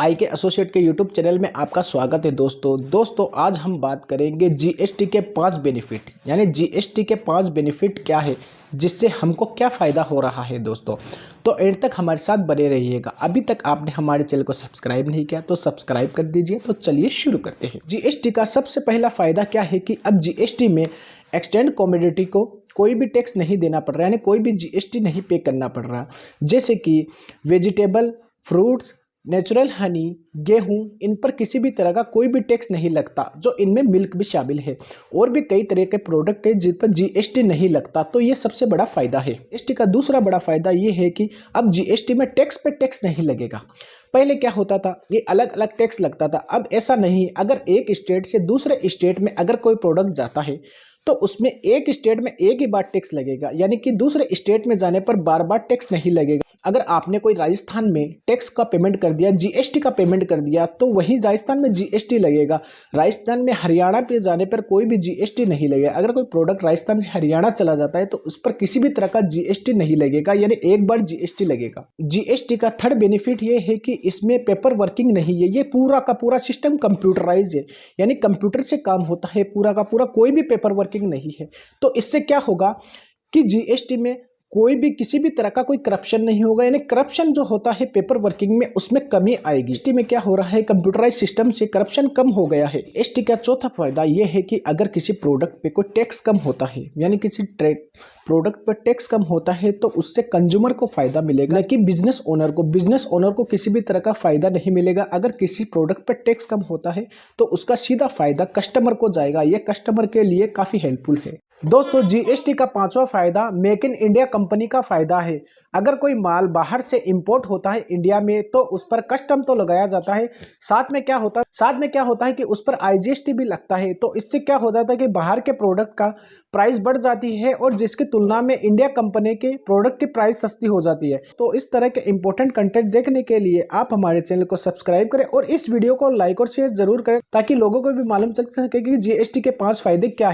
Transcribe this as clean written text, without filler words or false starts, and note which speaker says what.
Speaker 1: आई के एसोसिएट के YouTube channel में आपका स्वागत है दोस्तों आज हम बात करेंगे जीएसटी के 5 बेनिफिट। यानी जीएसटी के 5 बेनिफिट क्या है, जिससे हमको क्या फ़ायदा हो रहा है दोस्तों। तो एंड तक हमारे साथ बने रहिएगा। अभी तक आपने हमारे चैनल को सब्सक्राइब नहीं किया तो सब्सक्राइब कर दीजिए। तो चलिए शुरू करते हैं। जीएसटी का सबसे पहला फ़ायदा क्या है कि अब जीएसटी में एक्सटेंड कमोडिटी को कोई भी टैक्स नहीं देना पड़ रहा है, यानी कोई भी जीएसटी नहीं पे करना पड़ रहा। जैसे कि वेजिटेबल, फ्रूट्स, नेचुरल हनी, गेहूं, इन पर किसी भी तरह का कोई भी टैक्स नहीं लगता, जो इनमें मिल्क भी शामिल है। और भी कई तरह के प्रोडक्ट है जिन पर जीएसटी नहीं लगता। तो ये सबसे बड़ा फायदा है। जीएसटी का दूसरा बड़ा फायदा ये है कि अब जीएसटी में टैक्स पे टैक्स नहीं लगेगा। पहले क्या होता था, ये अलग अलग टैक्स लगता था। अब ऐसा नहीं। अगर एक स्टेट से दूसरे स्टेट में अगर कोई प्रोडक्ट जाता है तो उसमें एक स्टेट में एक ही बार टैक्स लगेगा, यानी कि दूसरे स्टेट में जाने पर बार बार टैक्स नहीं लगेगा। अगर आपने कोई राजस्थान में टैक्स का पेमेंट कर दिया, जीएसटी का पेमेंट कर दिया, तो वहीं राजस्थान में जीएसटी लगेगा। राजस्थान में हरियाणा पे जाने पर कोई भी जीएसटी नहीं लगेगा। अगर कोई प्रोडक्ट राजस्थान से हरियाणा चला जाता है तो उस पर किसी भी तरह का जीएसटी नहीं लगेगा, यानी एक बार जीएसटी लगेगा। जीएसटी का थर्ड बेनिफिट ये है कि इसमें पेपर वर्किंग नहीं है। ये पूरा का पूरा सिस्टम कंप्यूटराइज है, यानी कंप्यूटर से काम होता है पूरा का पूरा, कोई भी पेपर वर्किंग नहीं है। तो इससे क्या होगा कि जीएसटी में कोई भी किसी भी तरह का कोई करप्शन नहीं होगा, यानी करप्शन जो होता है पेपर वर्किंग में उसमें कमी आएगी। जीएसटी में क्या हो रहा है, कंप्यूटराइज सिस्टम से करप्शन कम हो गया है। जीएसटी का चौथा फायदा यह है कि अगर किसी प्रोडक्ट पे कोई टैक्स कम होता है, यानी किसी प्रोडक्ट पर टैक्स कम होता है, तो उससे कंज्यूमर को फायदा मिलेगा, न कि बिजनेस ओनर को। बिजनेस ओनर को किसी भी तरह का फायदा नहीं मिलेगा। अगर किसी प्रोडक्ट पर टैक्स कम होता है तो उसका सीधा फायदा कस्टमर को जाएगा। यह कस्टमर के लिए काफी हेल्पफुल है। दोस्तों, जीएसटी का पांचवा फायदा मेक इन इंडिया कंपनी का फायदा है। अगर कोई माल बाहर से इंपोर्ट होता है इंडिया में तो उस पर कस्टम तो लगाया जाता है, साथ में क्या होता है कि उस पर आईजीएसटी भी लगता है। तो इससे क्या हो जाता है कि बाहर के प्रोडक्ट का प्राइस बढ़ जाती है और जिसकी तुलना में इंडिया कंपनी के प्रोडक्ट की प्राइस सस्ती हो जाती है। तो इस तरह के इंपॉर्टेंट कंटेंट देखने के लिए आप हमारे चैनल को सब्सक्राइब करें और इस वीडियो को लाइक और शेयर जरूर करें, ताकि लोगों को भी मालूम चल सके कि जीएसटी के 5 फायदे क्या है।